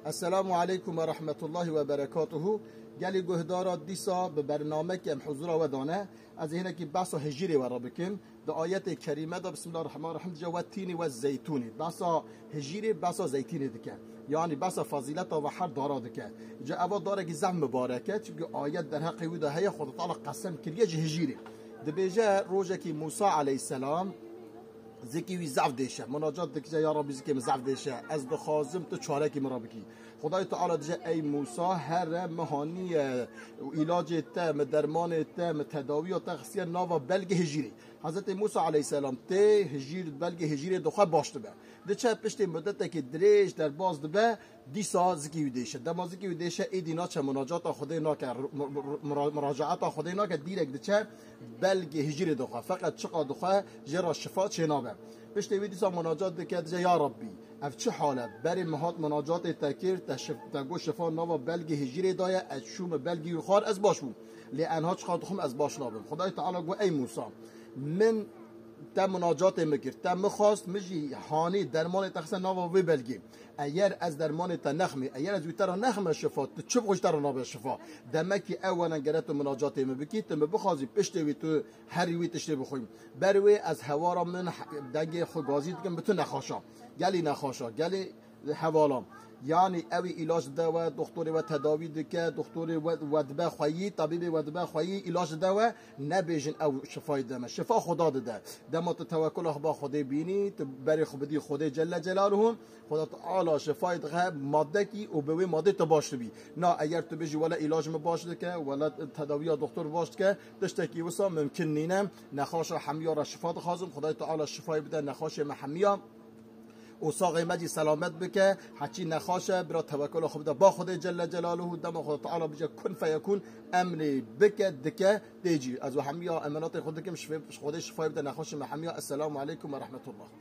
السلام علیکم و رحمت الله و برکاته. گلی گهدارا دیسا به برنامه که حضور و دانه از اینه که بحث هجری ورا بکن در آیت کریمه دا بسم الله الرحمن الرحیم جو تینی و زیتونی بحث هجری بحث زیتونی دکه یعنی بحث فضیلت و حر دارا دکه جا اول داره که زعم مبارکه چون آیت در حقی و ده هی خود تعالی قسم کریه هجری دبیجه روزه که موسی علیه السلام زکی وی زعف دیشه مناجات دکه یا رب زکی مزعف دیشه از دخازم تو چاره کی مرا بکی خدای تعالی دیشه ای موسی هر مهانی علاج تام درمان تام تداوی تخصیه ناوا بلگ هجری حضرت موسی علیه السلام ته هجیر بلگ هجری دخواه باشته به دچه پشت مدت که دریج در باز دبه دیسا زکی وی دیشه دما زکی وی دیشه ای دینا چه مناجات خدای ناکه مراجعات خدای ناکه دیرک دچه بلگ هجری دخواه فقط چقدر دخواه جرا شفا چه نابه پشت وی دیسا مناجات دکه یا ربی اف چه حاله بری مهات مناجات تکیر تگو شفا نوا بلگ هجری دایه از شوم بلگی و خار از باشون لانها چقدر دخوم از باش نابم خدای تعالی گو ای موسی من تا مناجات مکر تا مخواست مجی هانی درمان تخصن نوا وی بلگی اگر از درمان تا نخمی اگر از ویتر نخمه شفا تو چه بخوشتر نابه شفا دمکی اولا گرت مناجات مبکی تم بخوازی پشت وی تو هر وی تشتی بخویم بروی از هوا را من دگه خو گازی دکم بتو نخاشا گلی نخاشا گلی حوالام یعنی اوی علاج دوا دکتر و تداوی دکه دکتر ودبه خویی طبیب ودبه خویی علاج دوا نبیجن او شفای دم شفا خدا داده دم توکل با خدا بینی برای خودی خدا جل جلاله خدا تعالی شفای ده ماده کی او به ماده تو باش بی نه اگر تو بجی ولا علاج ما باش دکه ولا تداوی دکتر باش که تشتکی وسا ممکن نینم نخاش حمیا را شفا خازم خدای تعالی شفای بده نخاش محمیا و ساقه مجی سلامت بکه حچی نخواشه برا توکل خود با خود جل جلاله دم خود تعالی بجه کن فیکون امری بکه دکه دیجی از و همیا امانات خود که خود شفای بده نخواشه محمیا. السلام علیکم و رحمت الله.